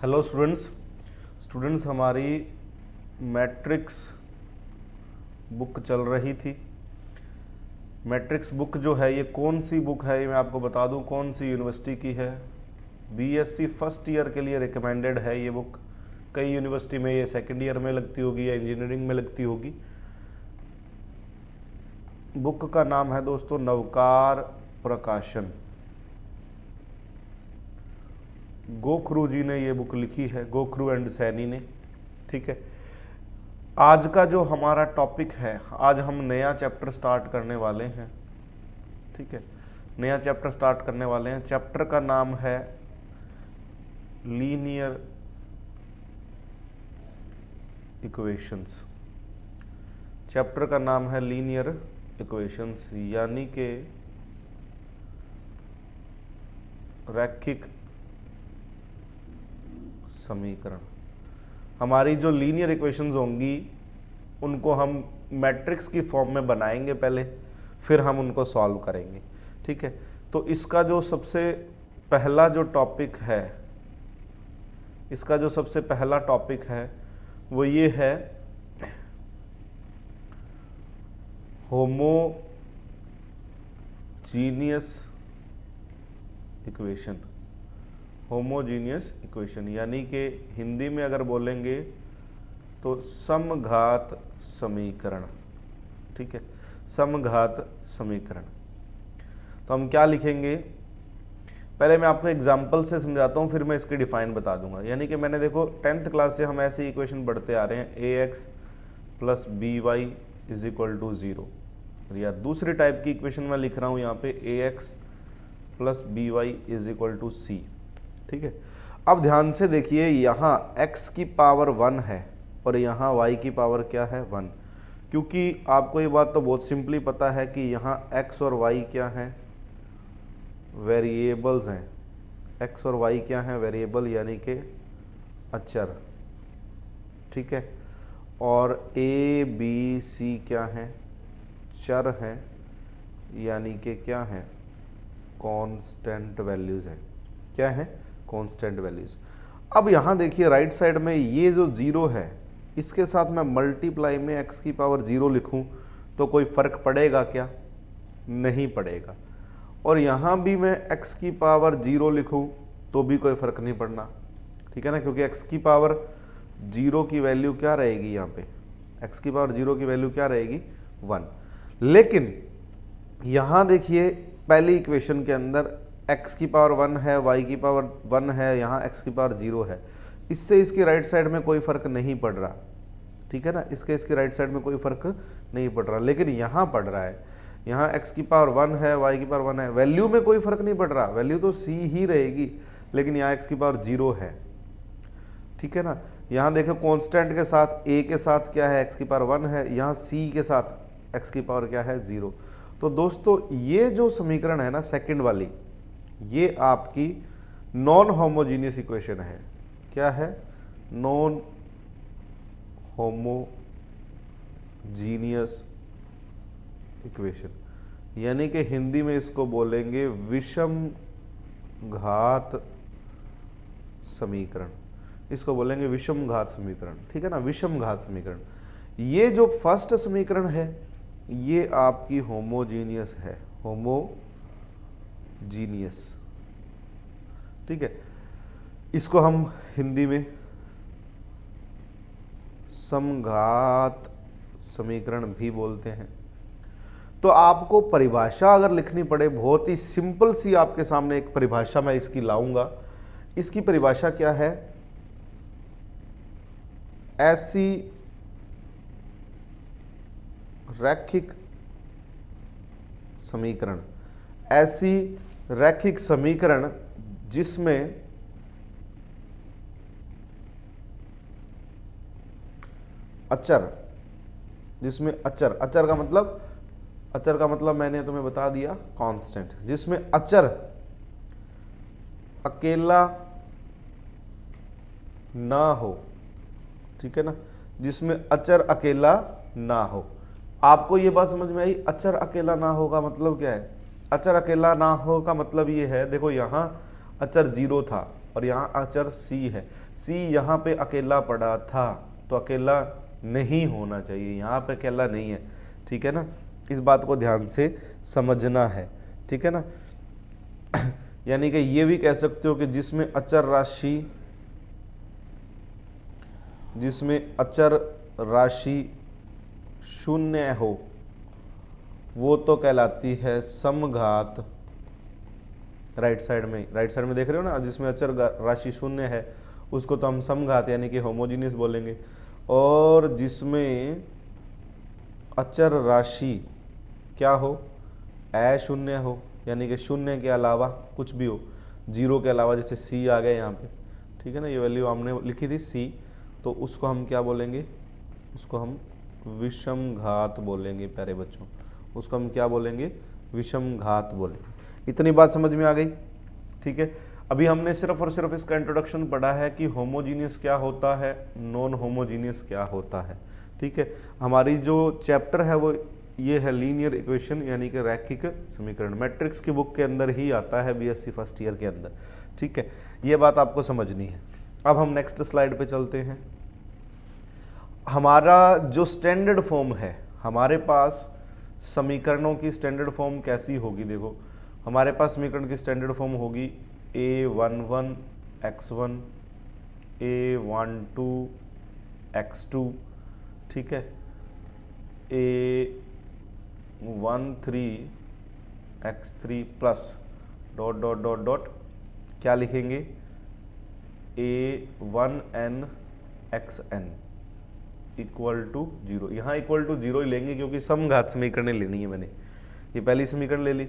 Hello students हमारी matrix book चल रही थी। मैट्रिक्स बुक जो है ये कौन सी बुक है, ये मैं आपको बता दूं कौन सी यूनिवर्सिटी की है। बीएससी फर्स्ट ईयर के लिए रिकमेंडेड है ये बुक। कई यूनिवर्सिटी में ये सेकंड ईयर में लगती होगी या इंजीनियरिंग में लगती होगी। बुक का नाम है दोस्तों नवकार प्रकाशन। गोखरू जी ने ये बुक लिखी है, गोखरू एंड सैनी ने। ठीक है, आज का जो हमारा टॉपिक है, आज हम नया चैप्टर स्टार्ट करने वाले हैं। ठीक है, नया चैप्टर स्टार्ट करने वाले हैं। चैप्टर का नाम है लीनियर इक्वेशंस। चैप्टर का नाम है लीनियर इक्वेशंस, यानी कि रैखिक समीकरण। हमारी जो लीनियर इक्वेशंस होंगी उनको हम मैट्रिक्स की फॉर्म में बनाएंगे पहले, फिर हम उनको सॉल्व करेंगे। ठीक है, तो इसका जो सबसे पहला जो टॉपिक है, इसका जो सबसे पहला टॉपिक है वो ये है होमोजीनियस इक्वेशन। होमोजीनियस इक्वेशन यानी कि हिंदी में अगर बोलेंगे तो समघात समीकरण। ठीक है, समघात समीकरण। तो हम क्या लिखेंगे, पहले मैं आपको एग्जांपल से समझाता हूँ, फिर मैं इसकी डिफाइन बता दूंगा। यानी कि मैंने देखो 10th क्लास से हम ऐसे इक्वेशन बढ़ते आ रहे हैं, ax plus B Y is equal to 0। या दूसरी टाइप की इक्वेशन मैं लिख रहा हूँ यहाँ पे ax plus B Y is equal to C. ठीक है, अब ध्यान से देखिए, यहाँ x की पावर 1 है और यहाँ y की पावर क्या है 1। क्योंकि आपको ये बात तो बहुत सिंपली पता है कि यहाँ x और y क्या हैं, वेरिएबल्स हैं। x और y क्या हैं, वेरिएबल यानी कि अचर। ठीक है, और a b c क्या हैं, चर हैं, यानी कि क्या हैं, कांस्टेंट वैल्यूज हैं। क्या है, कांस्टेंट वैल्यूज। अब यहाँ देखिए राइट साइड में ये जो 0 है, इसके साथ मैं मल्टीप्लाई में x की पावर 0 लिखूं तो कोई फर्क पड़ेगा क्या, नहीं पड़ेगा। और यहाँ भी मैं x की पावर 0 लिखूं तो भी कोई फर्क नहीं पड़ना। ठीक है ना, क्योंकि x की पावर 0 की वैल्यू क्या रहेगी, यहाँ पे x की पावर 0 की वैल्यू क्या रहेगी 1। लेकिन यहाँ देखिए पहली इक्वेशन के अंदर x की पावर 1 है, y की पावर 1 है, यहाँ x की पावर 0 है। इससे इसकी राइट साइड में कोई फर्क नहीं पड़ रहा। ठीक है ना, इसकी राइट साइड में कोई फर्क नहीं पड़ रहा, लेकिन यहाँ पड़ रहा है। यहाँ x की पावर 1 है, y की पावर 1 है, वैल्यू में कोई फर्क नहीं पड़ रहा, वैल्यू तो c ही रहेगी, लेकिन यहाँ x की पावर 0 है। ठीक है ना, यहाँ देखो कॉन्स्टेंट के साथ a के साथ क्या है, x की पावर 1 है, यहाँ c के साथ x की पावर क्या है 0। तो दोस्तों ये जो समीकरण है ना सेकंड वाली, ये आपकी नॉन होमोजीनियस इक्वेशन है। क्या है, नॉन होमोजीनियस इक्वेशन, यानी कि हिंदी में इसको बोलेंगे विषम घात समीकरण। इसको बोलेंगे विषम घात समीकरण। ठीक है ना, विषम घात समीकरण। ये जो फर्स्ट समीकरण है ये आपकी होमोजीनियस है, होमोजीनियस। ठीक है, इसको हम हिंदी में समघात समीकरण भी बोलते हैं। तो आपको परिभाषा अगर लिखनी पड़े, बहुत ही सिंपल सी आपके सामने एक परिभाषा मैं इसकी लाऊंगा। इसकी परिभाषा क्या है, ऐसी रैखिक समीकरण, ऐसी रैखिक समीकरण जिसमें अचर, जिसमें अचर, अचर का मतलब मैंने तुम्हें बता दिया कांस्टेंट, जिसमें अचर अकेला ना हो। ठीक है ना, जिसमें अचर अकेला ना हो। आपको ये बात समझ में आई, अचर अकेला ना हो का मतलब क्या है, अचर अकेला ना हो का मतलब ये है, देखो यहाँ अचर 0 था और यहाँ अचर c है, c यहाँ पे अकेला पड़ा था तो अकेला नहीं होना चाहिए, यहाँ पे अकेला नहीं है, ठीक है ना। इस बात को ध्यान से समझना है, ठीक है ना। यानी कि ये भी कह सकते हो कि जिसमें अचर राशि शून्य हो वो तो कहलाती है समघात। राइट साइड में देख रहे हो ना, जिसमें अचर राशि शून्य है उसको तो हम समघात यानी कि होमोजीनियस बोलेंगे। और जिसमें अचर राशि क्या हो, अशून्य हो, यानी कि शून्य के अलावा कुछ भी हो, जीरो के अलावा, जैसे सी आ गया यहाँ पे, ठीक है ना, ये वैल्यू हमने लिखी थी सी, तो उसको हम क्या बोलेंगे, उसको हम विषम घात बोलेंगे प्यारे बच्चों, उसको हम क्या बोलेंगे, विषम घात बोलेंगे। इतनी बात समझ में आ गई, ठीक है। अभी हमने सिर्फ और सिर्फ इसका इंट्रोडक्शन पढ़ा है कि होमोजीनियस क्या होता है, नॉन होमोजीनियस क्या होता है, ठीक है। हमारी जो चैप्टर है वो ये है लीनियर इक्वेशन यानी कि रैखिक समीकरण, मैट्रिक्स की बुक के अंदर ही आता है बीएससी फर्स्ट ईयर के अंदर, ठीक है। ये बात आपको समझनी है। अब हम नेक्स्ट स्लाइड पे चलते हैं। हमारा जो स्टैंडर्ड फॉर्म है, हमारे पास समीकरणों की स्टैंडर्ड फॉर्म कैसी होगी, देखो हमारे पास समीकरण की स्टैंडर्ड फॉर्म होगी a11 x1 a12 x2, ठीक है, a13 x3 plus dot dot dot dot क्या लिखेंगे, a1n xn इक्वल टू 0। यहाँ इक्वल टू 0 ही लेंगे क्योंकि समघात समीकरण लेनी है, मैंने ये पहली समीकरण ले ली,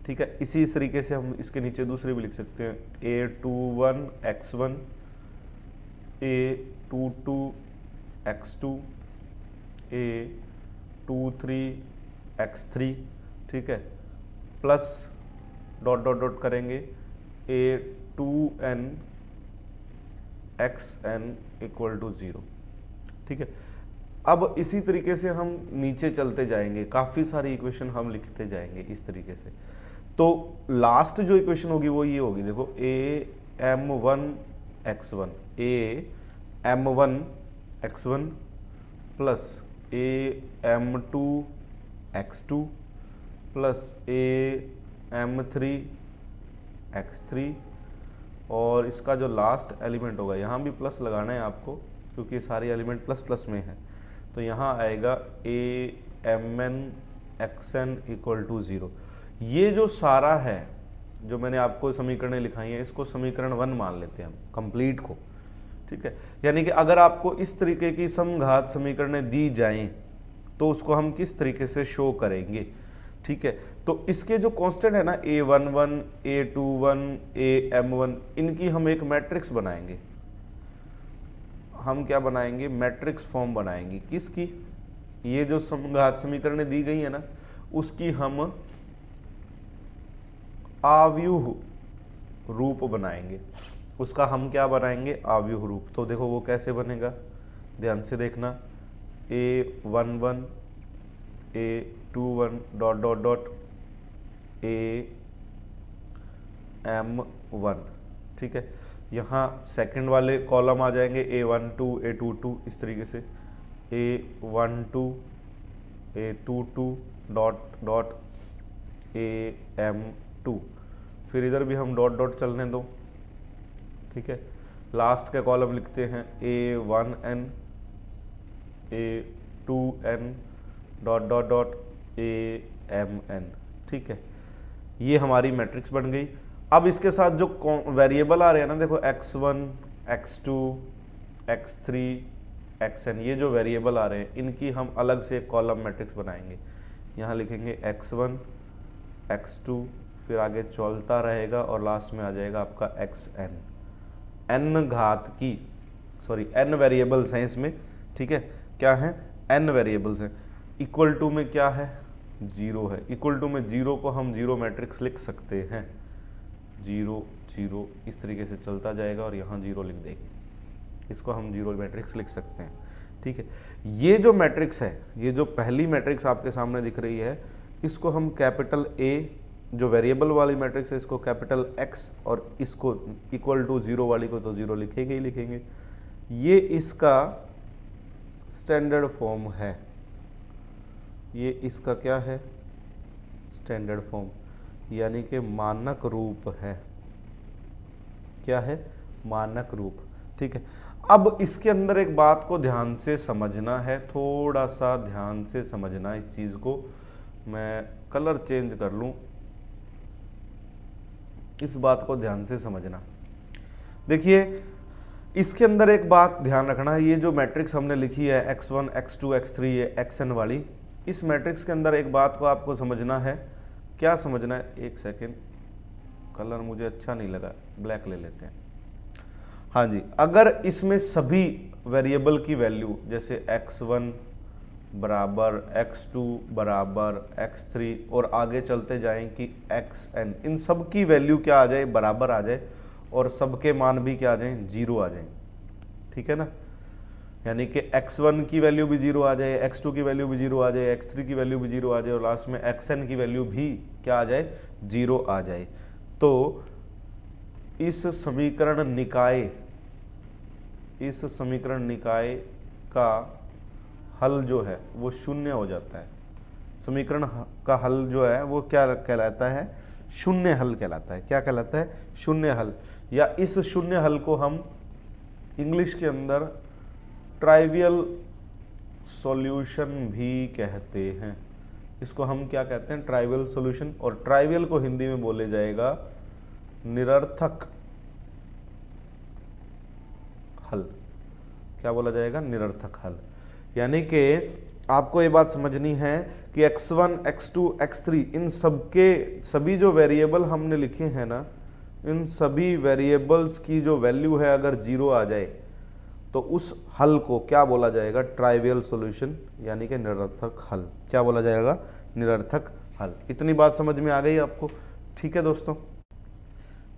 ठीक है। इसी तरीके से हम इसके नीचे दूसरे भी लिख सकते हैं, a21 x1 a22 x2 a23 x3, ठीक है, प्लस डॉट डॉट डॉट करेंगे a2n xn इक्वल टू 0, ठीक है। अब इसी तरीके से हम नीचे चलते जाएंगे, काफ़ी सारी इक्वेशन हम लिखते जाएंगे इस तरीके से। तो लास्ट जो इक्वेशन होगी वो ये होगी, देखो am1 x1 am1 x1 plus am2 x2 plus am3 x3, और इसका जो लास्ट एलिमेंट होगा यहाँ भी प्लस लगाना है आपको क्योंकि सारे एलिमेंट प्लस प्लस में है, तो यहाँ आएगा amn xn इक्वल टू 0। ये जो सारा है जो मैंने आपको समीकरणें लिखाई हैं इसको समीकरण 1 मान लेते हैं हम कंप्लीट को, ठीक है। यानी कि अगर आपको इस तरीके की समघात समीकरणें दी जाएं तो उसको हम किस तरीके से शो करेंगे, ठीक है। तो इसके जो कांस्टेंट है ना a11 a21 am1, इनकी हम एक मैट्रिक्स बनाएंगे। हम क्या बनाएंगे, मैट्रिक्स फॉर्म बनाएंगे किसकी, ये जो समघात समीकरणें दी गई है ना उसकी हम आव्यूह रूप बनाएंगे। उसका हम क्या बनाएंगे, आव्यूह रूप। तो देखो वो कैसे बनेगा, ध्यान से देखना, a11 a21 dot dot dot am1, ठीक है। यहाँ सेकंड वाले कॉलम आ जाएंगे a12 a22 इस तरीके से, a12 a22 dot dot am2, फिर इधर भी हम डॉट डॉट चलने दो, ठीक है। लास्ट का कॉलम लिखते हैं a1n a2n dot dot dot amn, ठीक है। ये हमारी मैट्रिक्स बन गई। अब इसके साथ जो वेरिएबल आ रहे हैं ना, देखो x1 x2 x3 xn, ये जो वेरिएबल आ रहे हैं इनकी हम अलग से एक कॉलम मैट्रिक्स बनाएंगे। यहाँ लिखेंगे x1 x2, फिर आगे चलता रहेगा और लास्ट में आ जाएगा आपका xn। n घात की n वेरिएबल्स हैं इसमें, ठीक है। क्या है, n वेरिएबल्स हैं। इक्वल टू में क्या है, 0 है। इक्वल टू में 0 को हम 0 मैट्रिक्स लिख सकते हैं, 0 0 इस तरीके से चलता जाएगा और यहाँ 0 लिख देंगे, इसको हम 0 मैट्रिक्स लिख सकते हैं, ठीक है। ये जो मैट्रिक्स है, ये जो पहली मैट्रिक्स आपके सामने दिख रही है, इसको हम कैपिटल A जो वेरिएबल वाली मैट्रिक्स है इसको कैपिटल एक्स और इसको इक्वल टू 0 वाली को तो 0 लिखेंगे ही लिखेंगे। ये इसका स्टैंडर्ड फॉर्म है, ये इसका क्या है, स्टैंडर्ड फॉर्म, यानी कि मानक रूप है। क्या है, मानक रूप। ठीक है, अब इसके अंदर एक बात को ध्यान से समझना है, थोड़ा सा ध्यान से समझना इस चीज को। मैं कलर चेंज कर लूं, इस बात को ध्यान से समझना। देखिए इसके अंदर एक बात ध्यान रखना है, ये जो मैट्रिक्स हमने लिखी है x1 x2 x3 ये xn वाली, इस मैट्रिक्स के अंदर एक बात को आपको समझना है। क्या समझना है, एक सेकेंड, कलर मुझे अच्छा नहीं लगा, ब्लैक ले लेते हैं। हाँ जी, अगर इसमें सभी वेरिएबल की वैल्यू जैसे x1 बराबर x2 बराबर x3 और आगे चलते जाएं कि xn, इन सब की वैल्यू क्या आ जाए, बराबर आ जाए और सबके मान भी क्या आ जाए, 0 आ जाए। ठीक है ना, यानी कि x1 की वैल्यू भी 0 आ जाए, x2 की वैल्यू भी 0 आ जाए, x3 की वैल्यू भी 0 आ जाए और लास्ट में xn की वैल्यू भी क्या आ जाए, 0 आ जाए। तो इस समीकरण निकाय का हल जो है वो शून्य हो जाता है। समीकरण का हल जो है वो क्या कहलाता है, शून्य हल कहलाता है। क्या कहलाता है, शून्य हल, या इस शून्य हल को हम इंग्लिश के अंदर ट्राइवियल सॉल्यूशन भी कहते हैं। इसको हम क्या कहते हैं, ट्राइवियल सॉल्यूशन, और ट्राइवियल को हिंदी में बोले जाएगा निरर्थक हल। क्या बोला जाएगा, निरर्थक हल। यानी कि आपको ये बात समझनी है कि x1 x2 x3 इन सबके सभी जो वेरिएबल हमने लिखे हैं ना, इन सभी वेरिएबल्स की जो वैल्यू है अगर 0 आ जाए तो उस हल को क्या बोला जाएगा, ट्राइवियल सॉल्यूशन, यानी कि निरर्थक हल। क्या बोला जाएगा, निरर्थक हल। इतनी बात समझ में आ गई आपको। ठीक है दोस्तों,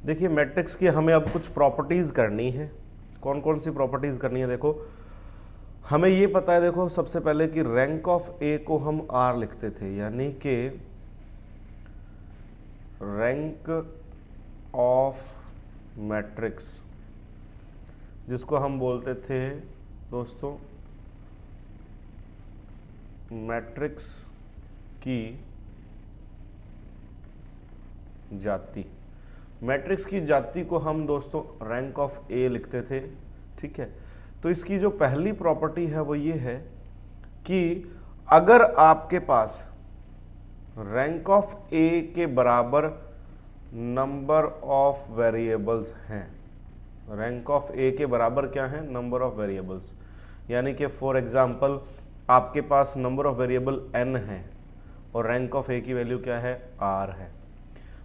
देखिए मैट्रिक्स की हमें अब कुछ प्रॉपर्टीज करनी है। कौन कौन सी प्रॉपर्टीज करनी है, देखो हमें ये पता है, देखो सबसे पहले कि रैंक ऑफ ए को हम आर लिखते थे, यानी कि रैंक ऑफ मैट्रिक्स, जिसको हम बोलते थे दोस्तों मैट्रिक्स की जाति। मैट्रिक्स की जाति को हम दोस्तों रैंक ऑफ ए लिखते थे। ठीक है, तो इसकी जो पहली प्रॉपर्टी है वो ये है कि अगर आपके पास रैंक ऑफ ए के बराबर नंबर ऑफ वेरिएबल्स हैं, रैंक ऑफ ए के बराबर क्या है, नंबर ऑफ वेरिएबल्स, यानी कि फॉर एग्जांपल आपके पास नंबर ऑफ वेरिएबल n है और रैंक ऑफ ए की वैल्यू क्या है, r है।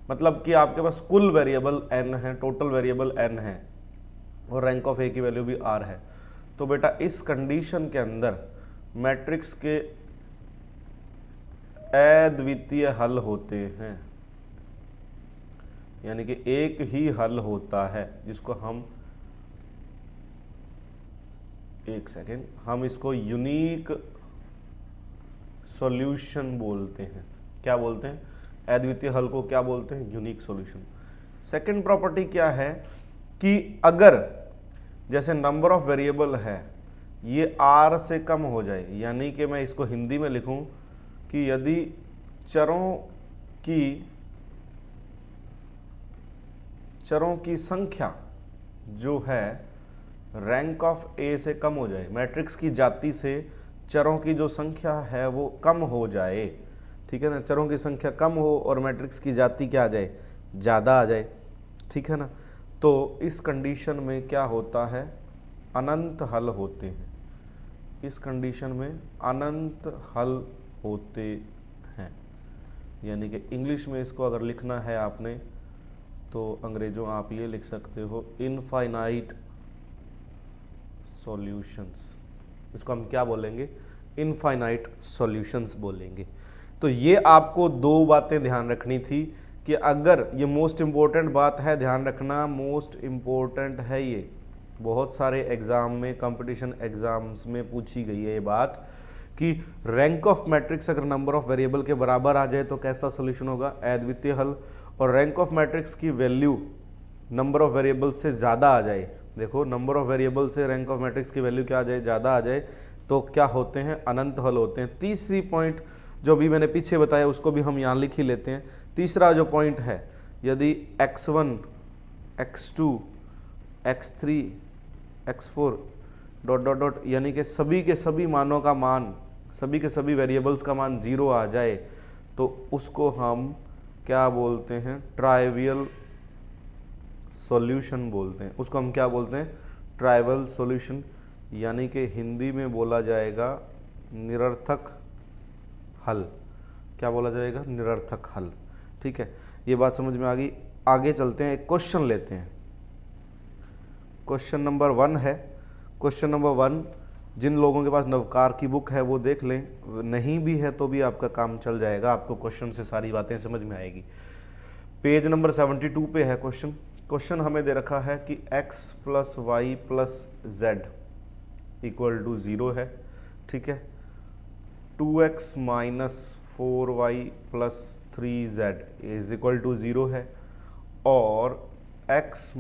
मतलब कि आपके पास कुल वेरिएबल n है, टोटल वेरिएबल n है और रैंक ऑफ ए की वैल्यू भी r है। तो बेटा इस कंडीशन के अंदर मैट्रिक्स के अद्वितीय हल होते हैं, यानी कि एक ही हल होता है, जिसको हम एक सेकेंड, हम इसको यूनिक सॉल्यूशन बोलते हैं। क्या बोलते हैं, अद्वितीय हल को क्या बोलते हैं, यूनिक सॉल्यूशन। सेकंड प्रॉपर्टी क्या है कि अगर जैसे नंबर ऑफ वेरिएबल है ये r से कम हो जाए, यानी कि मैं इसको हिंदी में लिखूं कि यदि चरों की संख्या जो है रैंक ऑफ ए से कम हो जाए, मैट्रिक्स की जाति से चरों की जो संख्या है वो कम हो जाए, ठीक है ना, चरों की संख्या कम हो और मैट्रिक्स की जाति क्या आ जाए, ज़्यादा आ जाए, ठीक है ना, तो इस कंडीशन में क्या होता है, अनंत हल होते हैं। इस कंडीशन में अनंत हल होते हैं, यानी कि इंग्लिश में इसको अगर लिखना है आपने तो अंग्रेजों आप ये लिख सकते हो इनफाइनाइट सॉल्यूशंस। इसको हम क्या बोलेंगे, इनफाइनाइट सॉल्यूशंस बोलेंगे। तो ये आपको दो बातें ध्यान रखनी थी कि अगर ये मोस्ट इम्पोर्टेंट बात है, ध्यान रखना मोस्ट इम्पोर्टेंट है, ये बहुत सारे एग्ज़ाम में, कंपटीशन एग्ज़ाम्स में पूछी गई है ये बात कि रैंक ऑफ मैट्रिक्स अगर नंबर ऑफ वेरिएबल के बराबर आ जाए तो कैसा सोल्यूशन होगा, अद्वितीय हल। और रैंक ऑफ मैट्रिक्स की वैल्यू नंबर ऑफ वेरिएबल से ज़्यादा आ जाए, देखो नंबर ऑफ वेरिएबल से रैंक ऑफ मैट्रिक्स की वैल्यू क्या आ जाए, ज़्यादा आ जाए, तो क्या होते हैं, अनंत हल होते हैं। तीसरी पॉइंट जो भी मैंने पीछे बताया उसको भी हम यहाँ लिख ही लेते हैं। तीसरा जो पॉइंट है, यदि x1, x2, x3, x4 dot dot dot यानी कि सभी के सभी मानों का मान, सभी के सभी वेरिएबल्स का मान 0 आ जाए तो उसको हम क्या बोलते हैं, ट्राइवियल सॉल्यूशन बोलते हैं। उसको हम क्या बोलते हैं, ट्राइवियल सॉल्यूशन, यानी कि हिंदी में बोला जाएगा निरर्थक हल। क्या बोला जाएगा, निरर्थक हल। ठीक है, ये बात समझ में आ गई। आगे चलते हैं, एक क्वेश्चन लेते हैं। क्वेश्चन नंबर 1 है। क्वेश्चन नंबर 1 जिन लोगों के पास नवकार की बुक है वो देख लें, नहीं भी है तो भी आपका काम चल जाएगा, आपको क्वेश्चन से सारी बातें समझ में आएगी। पेज नंबर 72 पे है क्वेश्चन। क्वेश्चन हमें दे रखा है कि x + y + z = 0 है। ठीक है, 2x - 4y + 3z = 0 है, और x -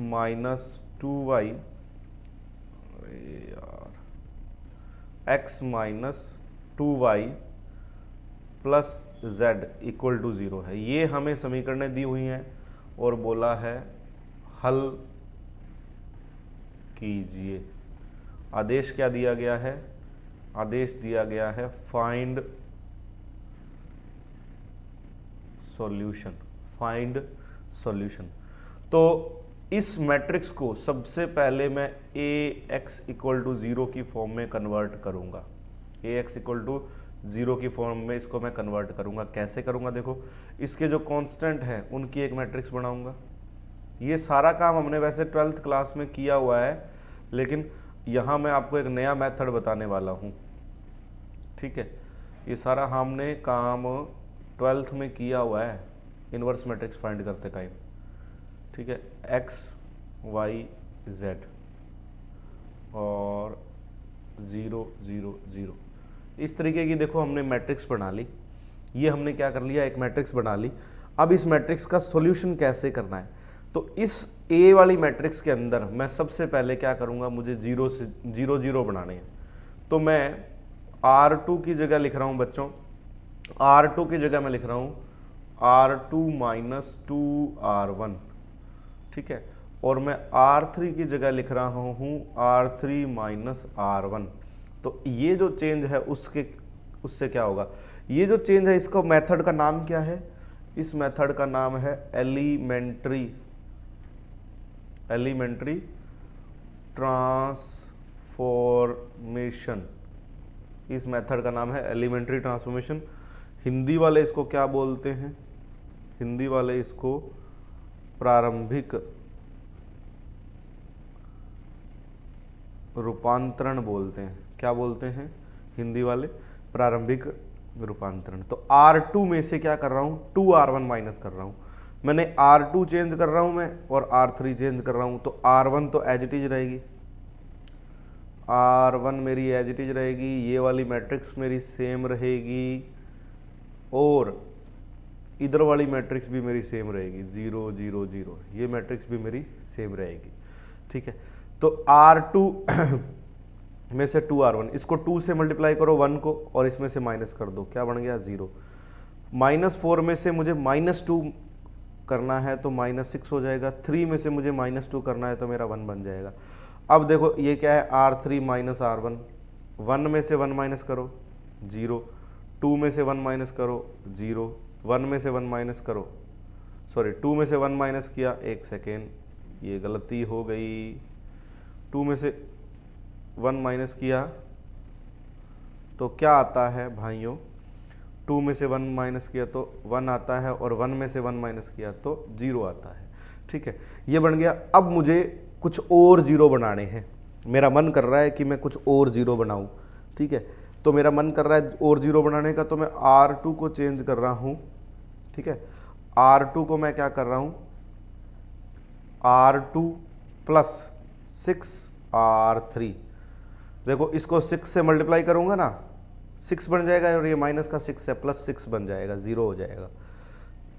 2y x - 2y + z = 0 है। ये हमें समीकरणें दी हुई हैं और बोला है हल कीजिए। आदेश क्या दिया गया है, आदेश दिया गया है फाइंड सॉल्यूशन, फाइंड सॉल्यूशन। तो इस मैट्रिक्स को सबसे पहले मैं Ax = 0 की फॉर्म में कन्वर्ट करूंगा। Ax = 0 की फॉर्म में इसको मैं कन्वर्ट करूंगा। कैसे करूंगा, देखो इसके जो कांस्टेंट हैं उनकी एक मैट्रिक्स बनाऊंगा। ये सारा काम हमने वैसे 12th क्लास में किया हुआ है, लेकिन यहाँ मैं आपको एक नया मेथड बताने वाला हूँ। ठीक है, ये सारा हमने काम 12th में किया हुआ है इनवर्स मैट्रिक्स फाइंड करते टाइम। ठीक है, x y z और 0 0 0 इस तरीके की देखो हमने मैट्रिक्स बना ली। ये हमने क्या कर लिया, एक मैट्रिक्स बना ली। अब इस मैट्रिक्स का सॉल्यूशन कैसे करना है, तो इस A वाली मैट्रिक्स के अंदर मैं सबसे पहले क्या करूंगा, मुझे 0 से 0 0 बनाने हैं। तो मैं R2 की जगह लिख रहा हूं बच्चों, R2 की जगह मैं लिख रहा हूं R2 - 2R1। ठीक है, और मैं R3 की जगह लिख रहा हूं R3 - R1। तो ये जो चेंज है उससे क्या होगा, ये जो चेंज है इसका मेथड का नाम क्या है, इस मेथड का नाम है एलिमेंट्री ट्रांसफॉर्मेशन। इस मेथड का नाम है एलिमेंट्री ट्रांसफॉर्मेशन। हिंदी वाले इसको क्या बोलते हैं, हिंदी वाले इसको प्रारंभिक रूपांतरण बोलते हैं। क्या बोलते हैं हिंदी वाले, प्रारंभिक रूपांतरण। तो R2 में से क्या कर रहा हूं, 2R1 माइनस कर रहा हूं। मैंने R2 चेंज कर रहा हूं मैं और R3 चेंज कर रहा हूं, तो R1 तो एज इट इज रहेगी, R1 मेरी एज इट इज रहेगी, ये वाली मैट्रिक्स मेरी सेम रहेगी, और इधर वाली मैट्रिक्स भी मेरी सेम रहेगी 0 0 0, ये मैट्रिक्स भी मेरी सेम रहेगी। ठीक है, तो R2 में से 2R1, इसको 2 से मल्टीप्लाई करो 1 को और इसमें से माइनस कर दो, क्या बन गया 0। -4 में से मुझे -2 करना है तो -6 हो जाएगा। 3 में से मुझे -2 करना है तो मेरा 1 बन जाएगा। अब देखो ये क्या है, R3 - R1। 1 में से 1 माइनस करो 0, 2 में से 1 माइनस करो 0, 1 में से 1 माइनस करो, सॉरी 2 में से 1 माइनस किया, एक सेकेंड ये गलती हो गई, 2 में से 1 माइनस किया तो क्या आता है भाइयों, 2 में से 1 माइनस किया तो 1 आता है, और 1 में से 1 माइनस किया तो 0 आता है। ठीक है, ये बन गया। अब मुझे कुछ और 0 बनाने हैं, मेरा मन कर रहा है कि मैं कुछ और 0 बनाऊं। ठीक है, तो मेरा मन कर रहा है और 0 बनाने का, तो मैं R2 को चेंज कर रहा हूं। ठीक है, R2 को मैं क्या कर रहा हूं, R2 + 6R3। देखो इसको 6 से मल्टीप्लाई करूंगा ना, 6 बन जाएगा और ये माइनस का 6 है, प्लस 6 बन जाएगा, 0 हो जाएगा।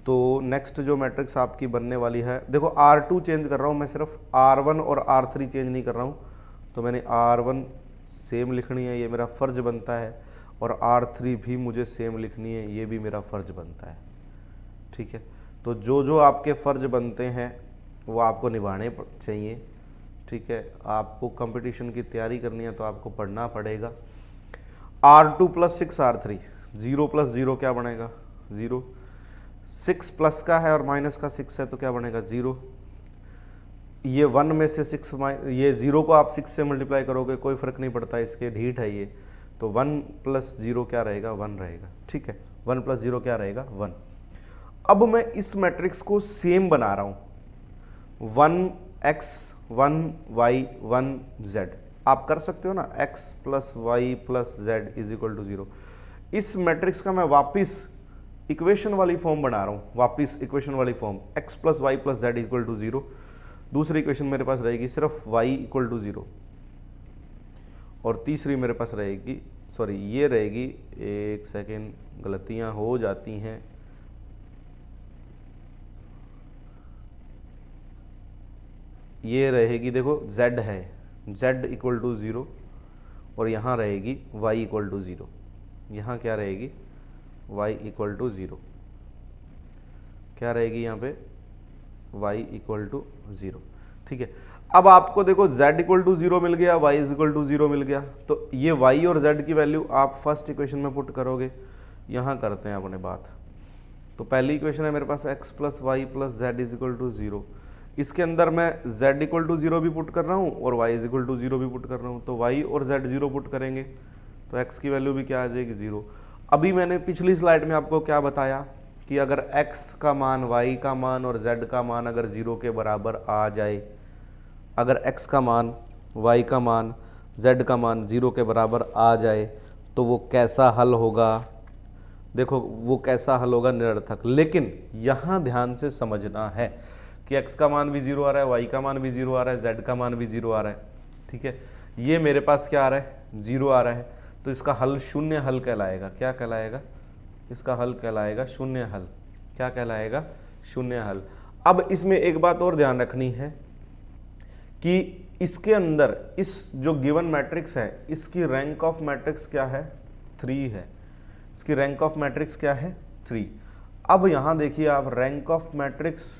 तो नेक्स्ट जो मैट्रिक्स आपकी बनने वाली है, देखो R2 चेंज कर रहा हूँ मैं, सिर्फ R1 और R3 चेंज नहीं कर रहा हूँ। तो मैंने R1 सेम लिखनी है, ये मेरा फ़र्ज बनता है, और R3 भी मुझे सेम लिखनी है, ये भी मेरा फ़र्ज बनता है। ठीक है, तो जो जो आपके फ़र्ज बनते हैं वो आपको निभाने चाहिए। ठीक है, आपको कंपटीशन की तैयारी करनी है तो आपको पढ़ना पड़ेगा। R2 + 6 R3, 0 + 0 क्या बनेगा, 0। 6 प्लस का है और माइनस का 6 है तो क्या बनेगा, 0। ये 1 में से 6 ये 0 को आप 6 से मल्टीप्लाई करोगे कोई फ़र्क नहीं पड़ता, इसके ढीठ है ये, तो 1 + 0 क्या रहेगा, 1 रहेगा। ठीक है, 1 + 0 क्या रहेगा, 1। अब मैं इस मैट्रिक्स को सेम बना रहा हूँ, 1x 1y 1z। आप कर सकते हो ना, x + y + z = 0। इस मैट्रिक्स का मैं वापस इक्वेशन वाली फॉर्म बना रहा हूँ, वापस इक्वेशन वाली फॉर्म, x + y + z = 0। दूसरी इक्वेशन मेरे पास रहेगी सिर्फ y = 0, और तीसरी मेरे पास रहेगी, सॉरी ये रहेगी, एक सेकेंड, गलतियाँ हो जाती हैं, ये रहेगी, देखो z है, z = 0, और यहाँ रहेगी y = 0। यहाँ क्या रहेगी, y = 0, क्या रहेगी यहाँ पे, y = 0। ठीक है, अब आपको देखो z = 0 मिल गया, y = 0 मिल गया, तो ये y और z की वैल्यू आप फर्स्ट इक्वेशन में पुट करोगे। यहाँ करते हैं अपने बात। तो पहली इक्वेशन है मेरे पास x + y + z = 0। इसके अंदर मैं z = 0 भी पुट कर रहा हूँ और y = 0 भी पुट कर रहा हूँ, तो y और z 0 पुट करेंगे तो x की वैल्यू भी क्या आ जाएगी, 0। अभी मैंने पिछली स्लाइड में आपको क्या बताया कि अगर x का मान, y का मान और z का मान अगर 0 के बराबर आ जाए, अगर x का मान, y का मान, z का मान 0 के बराबर आ जाए तो वो कैसा हल होगा। देखो वो कैसा हल होगा, निरर्थक। लेकिन यहाँ ध्यान से समझना है कि x का मान भी 0 आ रहा है, y का मान भी 0 आ रहा है, z का मान भी 0 आ रहा है। ठीक है, ये मेरे पास क्या आ रहा है, 0 आ रहा है, तो इसका हल शून्य हल कहलाएगा। क्या कहलाएगा, इसका हल कहलाएगा शून्य हल। क्या कहलाएगा, शून्य हल। अब इसमें एक बात और ध्यान रखनी है कि इसके अंदर इस जो गिवन मैट्रिक्स है, इसकी रैंक ऑफ मैट्रिक्स क्या है, 3 है। इसकी रैंक ऑफ मैट्रिक्स क्या है, 3। अब यहाँ देखिए आप, रैंक ऑफ मैट्रिक्स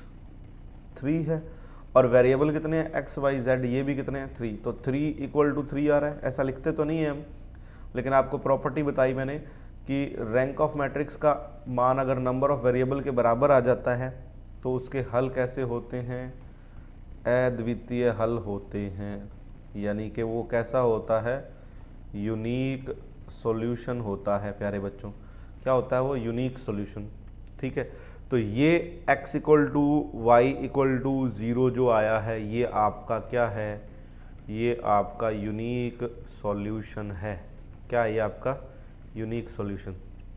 3 है और वेरिएबल कितने हैं, x y z, ये भी कितने हैं, 3। तो 3 = 3 आ रहा है। ऐसा लिखते तो नहीं है हम, लेकिन आपको प्रॉपर्टी बताई मैंने कि रैंक ऑफ मैट्रिक्स का मान अगर नंबर ऑफ वेरिएबल के बराबर आ जाता है तो उसके हल कैसे होते हैं, अद्वितीय हल होते हैं। यानी कि वो कैसा होता है, यूनिक सॉल्यूशन होता है प्यारे बच्चों। क्या होता है वो, यूनिक सॉल्यूशन। ठीक है, तो ये x = y = 0 जो आया है, ये आपका क्या है, ये आपका यूनिक सॉल्यूशन है। क्या है, ये आपका यूनिक सॉल्यूशन।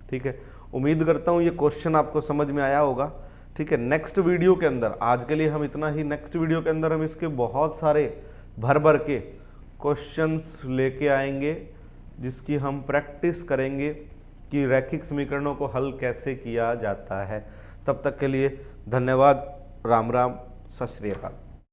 ठीक है, उम्मीद करता हूँ ये क्वेश्चन आपको समझ में आया होगा। ठीक है, नेक्स्ट वीडियो के अंदर, आज के लिए हम इतना ही, नेक्स्ट वीडियो के अंदर हम इसके बहुत सारे भर भर के क्वेश्चंस लेके आएंगे, जिसकी हम प्रैक्टिस करेंगे कि रैखिक समीकरणों को हल कैसे किया जाता है। तब तक के लिए धन्यवाद, राम राम, सत श्री अकाल।